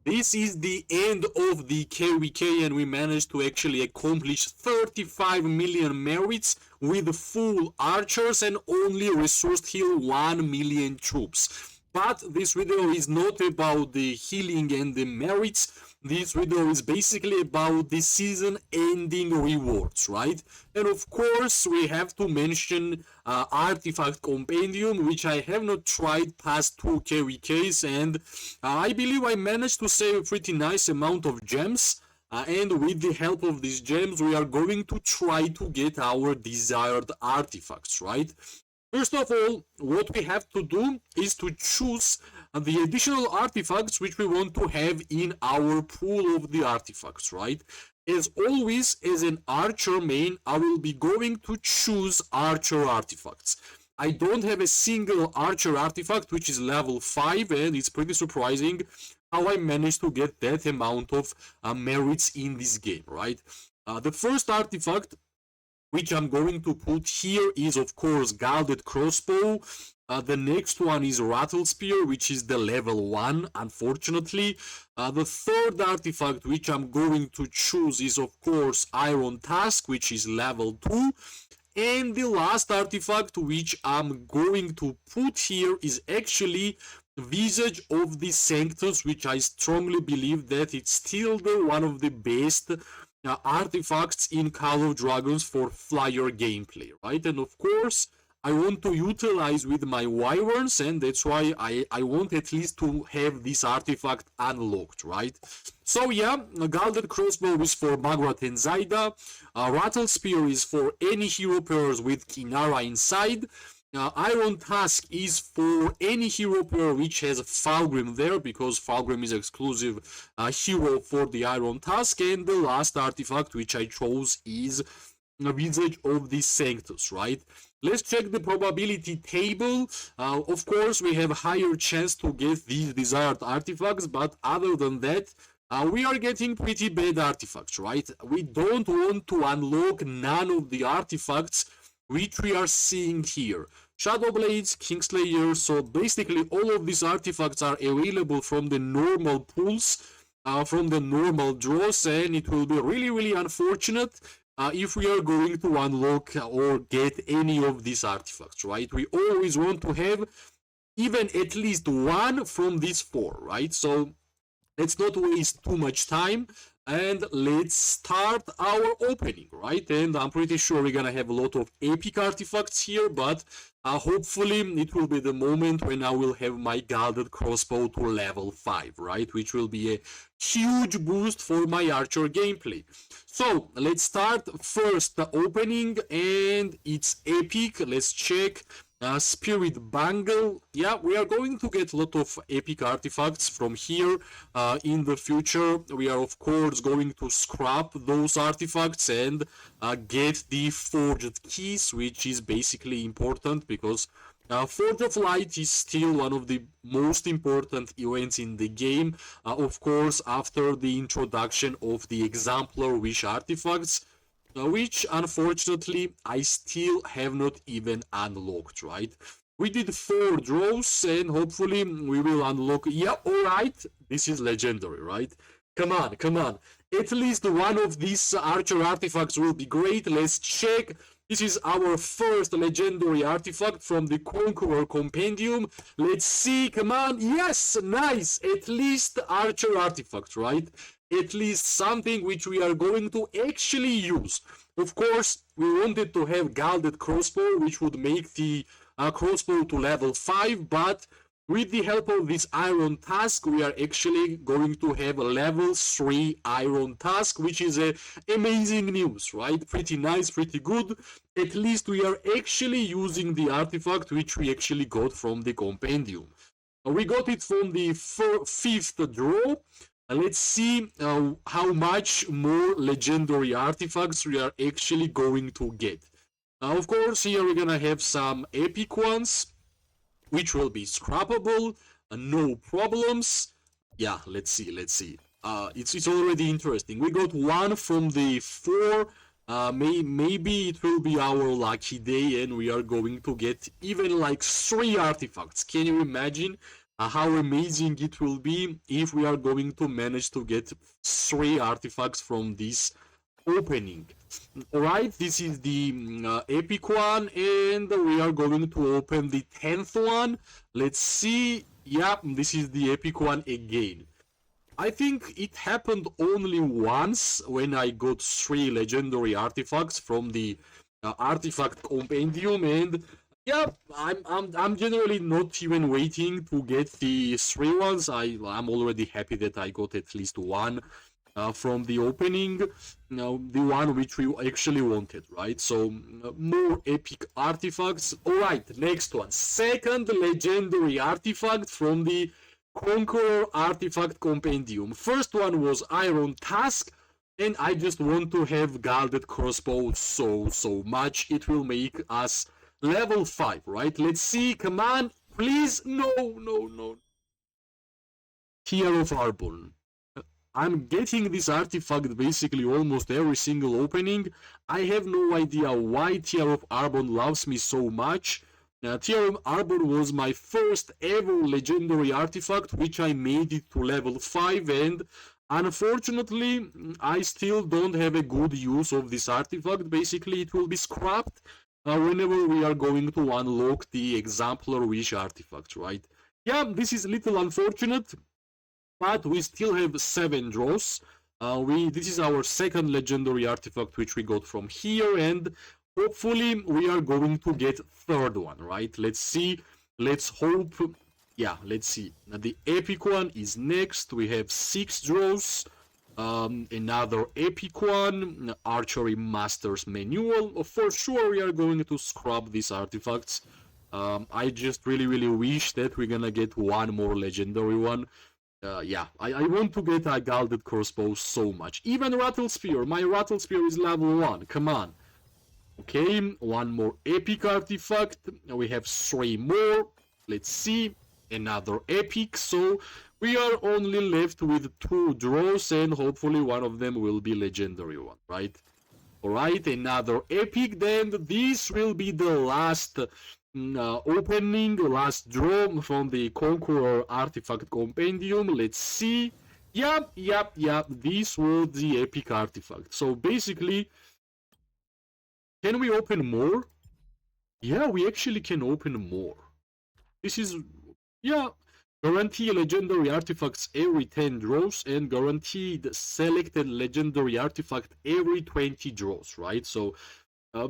This is the end of the KVK, and we managed to actually accomplish 35 million merits with full archers and only resource heal 1 million troops. But this video is not about the healing and the merits. This video is basically about the season ending rewards, right? And of course, we have to mention Artifact Compendium, which I have not tried past 2 KVKs, and I believe I managed to save a pretty nice amount of gems. And with the help of these gems, we are going to try to get our desired artifacts, right? First of all, what we have to do is to choose the additional artifacts which we want to have in our pool of the artifacts, right? As always, as an archer main, I will be going to choose archer artifacts. I don't have a single archer artifact which is level 5, and it's pretty surprising how I managed to get that amount of merits in this game, right? The first artifact which I'm going to put here is, of course, Gilded Crossbow. The next one is Rattle Spear, which is the level 1, unfortunately. The third artifact which I'm going to choose is, of course, Iron Tusk, which is level 2. And the last artifact which I'm going to put here is actually Visage of the Sanctus, which I strongly believe that it's still one of the best artifacts in Call of Dragons for flyer gameplay, right? And of course, I want to utilize with my wyverns, and that's why I want at least to have this artifact unlocked, right? So yeah, Gilded Crossbow is for Magrat and Zaida, Rattle Spear is for any hero pairs with Kinara inside, Iron Tusk is for any hero pair which has Fulgrim there, because Fulgrim is exclusive hero for the Iron Tusk, and the last artifact which I chose is Visage of the Sanctus, right? Let's check the probability table. Of course, we have higher chance to get these desired artifacts, but other than that, we are getting pretty bad artifacts, right? We don't want to unlock none of the artifacts which we are seeing here. Shadow Blades, Kingslayer, so basically all of these artifacts are available from the normal pools, from the normal draws, and it will be really unfortunate if we are going to unlock or get any of these artifacts, right? We always want to have even at least one from these 4, right? So let's not waste too much time, and let's start our opening, right? And I'm pretty sure we're gonna have a lot of epic artifacts here, but hopefully it will be the moment when I will have my Gilded Crossbow to level 5, right? Which will be a huge boost for my archer gameplay. So let's start first the opening, and it's epic. Let's check. Spirit Bangle. Yeah, we are going to get a lot of epic artifacts from here in the future. We are of course going to scrap those artifacts and get the Forged Keys, which is basically important because Forge of Light is still one of the most important events in the game, of course after the introduction of the Exemplar Wish artifacts, which unfortunately I still have not even unlocked, right? We did 4 draws and hopefully we will unlock. Yeah, alright, this is legendary, right? Come on. At least one of these archer artifacts will be great. Let's check. This is our first legendary artifact from the Conqueror Compendium. Let's see, come on. Yes, nice. At least archer artifact, right? At least something which we are going to actually use. Of course, we wanted to have Gilded Crossbow, which would make the crossbow to level 5, but with the help of this Iron Tusk, we are actually going to have a level 3 Iron Tusk, which is amazing news, right? Pretty nice, pretty good. At least we are actually using the artifact which we actually got from the Compendium. We got it from the 5th draw. Let's see how much more legendary artifacts we are actually going to get. Of course, here we're gonna have some epic ones, which will be scrappable, no problems. Yeah, let's see. It's already interesting. We got 1 from the 4. Maybe it will be our lucky day and we are going to get even like 3 artifacts. Can you imagine? how amazing it will be if we are going to manage to get 3 artifacts from this opening. Alright, this is the epic one, and we are going to open the 10th one. Let's see. Yeah, this is the epic one again. I think it happened only once when I got 3 legendary artifacts from the Artifact Compendium, and yeah, I'm generally not even waiting to get the 3 ones. I'm already happy that I got at least one from the opening, the one which we actually wanted, right? So more epic artifacts. Alright, next one. Second legendary artifact from the Conqueror Artifact Compendium. First one was Iron Tusk, and I just want to have Guarded Crossbow so much. It will make us level 5, right? Let's see, come on, please, no. Tear of Arbon. I'm getting this artifact basically almost every single opening. I have no idea why Tear of Arbon loves me so much. Tear of Arbon was my first ever legendary artifact, which I made it to level 5, and unfortunately, I still don't have a good use of this artifact. Basically, it will be scrapped whenever we are going to unlock the Exemplar Wish artifact, right? Yeah, this is a little unfortunate, but we still have 7 draws. This is our second legendary artifact which we got from here, and hopefully we are going to get third one, right? Let's see. Let's hope. Yeah, let's see. Now, the epic one is next. We have 6 draws. Another epic one, Archery Master's Manual. For sure, we are going to scrub these artifacts. I just really wish that we're gonna get one more legendary one. Yeah, I want to get a Guarded Crossbow so much. Even Rattle Spear. My Rattle Spear is level 1. Come on. Okay, one more epic artifact. We have 3 more. Let's see. Another epic. So we are only left with 2 draws, and hopefully one of them will be legendary one, right? Alright, another epic. Then this will be the last opening, last draw from the Conqueror Artifact Compendium. Let's see. Yep. This was the epic artifact. So basically, can we open more? Yeah, we actually can open more. This is, yeah, guarantee legendary artifacts every 10 draws, and guaranteed selected legendary artifact every 20 draws, right? So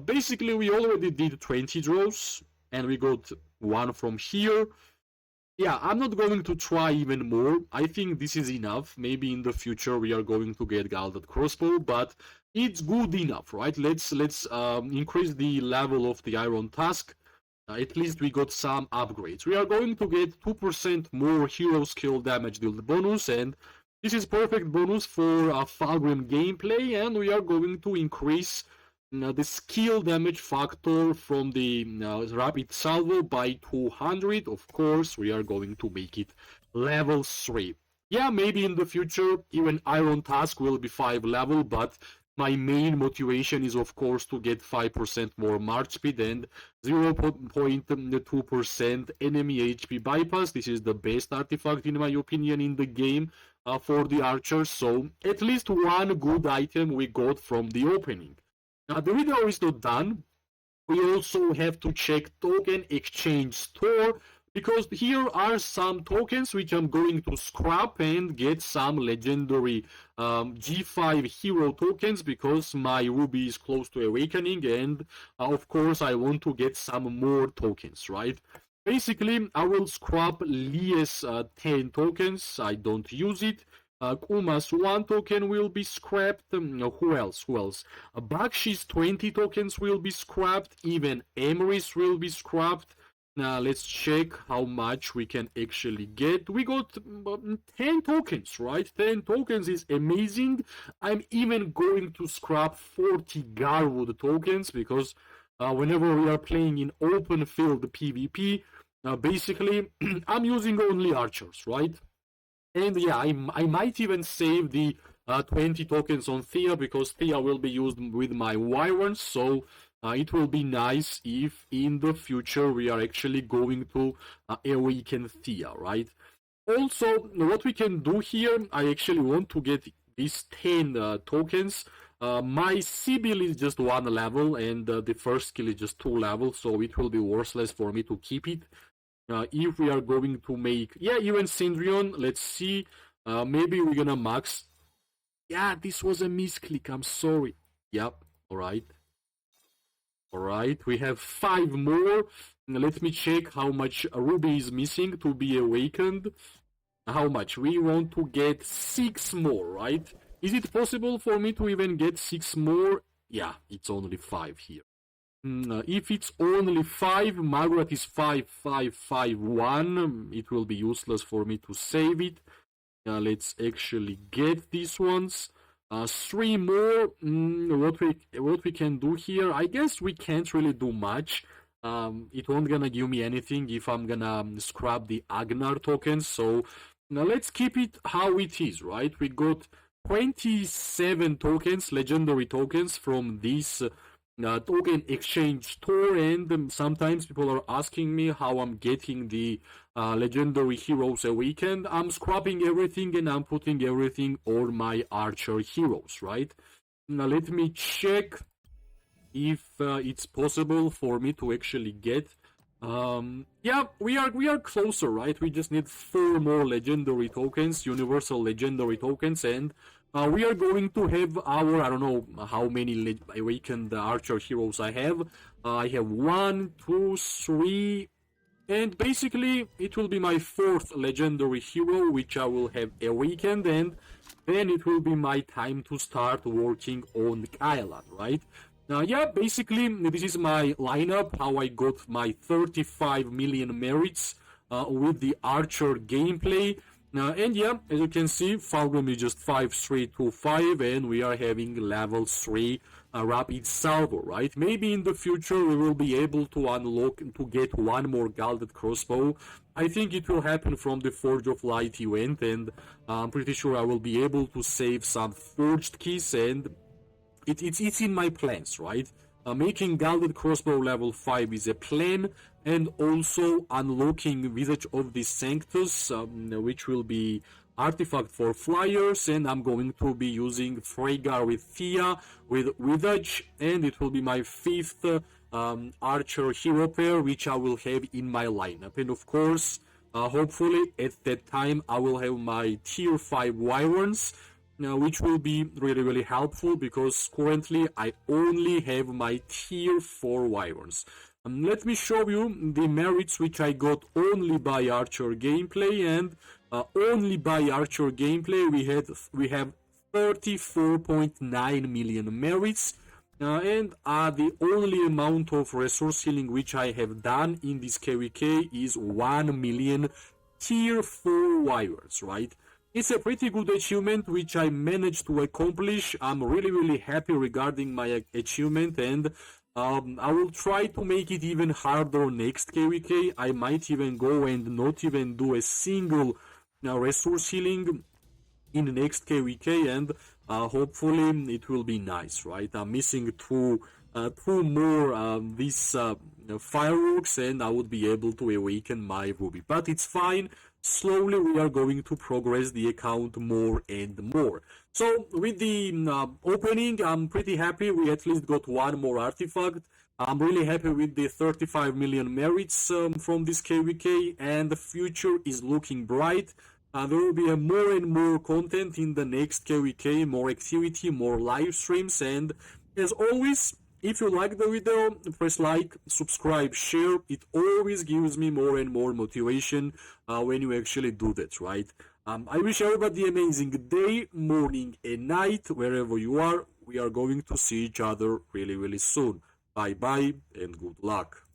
basically we already did 20 draws, and we got one from here. Yeah, I'm not going to try even more. I think this is enough. Maybe in the future we are going to get Guarded Crossbow, but it's good enough, right? Let's increase the level of the Iron Tusk. At least we got some upgrades. We are going to get 2% more hero skill damage dealt bonus, and this is perfect bonus for Fulgrim gameplay, and we are going to increase the skill damage factor from the Rapid Salvo by 200. Of course, we are going to make it level 3. Yeah, maybe in the future, even Iron Tusk will be 5 level, but my main motivation is, of course, to get 5% more March speed and 0.2% enemy HP bypass. This is the best artifact, in my opinion, in the game for the archers. So, at least one good item we got from the opening. Now, the video is not done. We also have to check token exchange store, because here are some tokens which I'm going to scrap and get some legendary G5 hero tokens, because my Ruby is close to awakening, and of course I want to get some more tokens, right? Basically, I will scrap Lies 10 tokens. I don't use it. Kuma's 1 token will be scrapped. Who else? Bakshi's 20 tokens will be scrapped. Even Emery's will be scrapped. Now let's check how much we can actually get. We got 10 tokens, right? 10 tokens is amazing. I'm even going to scrap 40 Garwood tokens, because whenever we are playing in open field PvP, basically I'm using only archers, right? And yeah, I might even save the 20 tokens on Thea, because Thea will be used with my Wyverns. So it will be nice if in the future we are actually going to awaken Thea, right? Also, what we can do here, I actually want to get these 10 tokens. My Sibyl is just 1 level, and the first skill is just 2 levels, so it will be worthless for me to keep it. If we are going to make, yeah, even Cendrillon, let's see. Maybe we're gonna max. Yeah, this was a misclick, I'm sorry. Yep, alright. Alright, we have 5 more. Let me check how much Ruby is missing to be awakened. How much? We want to get 6 more, right? Is it possible for me to even get 6 more? Yeah, it's only 5 here. If it's only 5, Margaret is 5551. It will be useless for me to save it. Let's actually get these ones. 3 more. What we can do here? I guess we can't really do much. It won't gonna give me anything if I'm gonna scrap the Agnar tokens. So now let's keep it how it is, right? We got 27 tokens, legendary tokens from this token exchange store, and sometimes people are asking me how I'm getting the legendary heroes awakened. I'm scrapping everything and I'm putting everything on my archer heroes, right? Now let me check if it's possible for me to actually get. Yeah, we are closer, right? We just need 4 more legendary tokens, universal legendary tokens, and we are going to have our, I don't know how many awakened archer heroes I have. I have 1, 2, 3, and basically it will be my 4th legendary hero which I will have awakened, and then it will be my time to start working on Kylan, right? Yeah, basically this is my lineup, how I got my 35 million merits with the archer gameplay. And yeah, as you can see, Falgrim is just 5325, and we are having level 3 rapid salvo, right? Maybe in the future we will be able to unlock, to get 1 more gilded crossbow. I think it will happen from the Forge of Light event, and I'm pretty sure I will be able to save some forged keys, and it's in my plans, right? Making gilded crossbow level 5 is a plan, and also unlocking Visage of the Sanctus, which will be artifact for flyers, and I'm going to be using Freygar with Thea, with Visage, and it will be my 5th archer hero pair, which I will have in my lineup. And of course, hopefully at that time I will have my tier 5 wyverns, which will be really helpful, because currently I only have my tier 4 wyverns. Let me show you the merits which I got only by archer gameplay, and only by archer gameplay we have 34.9 million merits, and the only amount of resource healing which I have done in this KVK is 1 million tier 4 wyverns, right? It's a pretty good achievement which I managed to accomplish. I'm really happy regarding my achievement, and I will try to make it even harder next KVK. I might even go and not even do a single resource healing in the next KVK, and hopefully it will be nice, right? I'm missing two more these fireworks, and I would be able to awaken my Ruby. But it's fine. Slowly we are going to progress the account more and more. So with the opening, I'm pretty happy. We at least got 1 more artifact. I'm really happy with the 35 million merits from this KVK, and the future is looking bright. There will be more and more content in the next KVK, more activity, more live streams, and as always, if you like the video, press like, subscribe, share. It always gives me more and more motivation when you actually do that, right? I wish everybody an amazing day, morning and night, wherever you are. We are going to see each other really soon. Bye bye and good luck.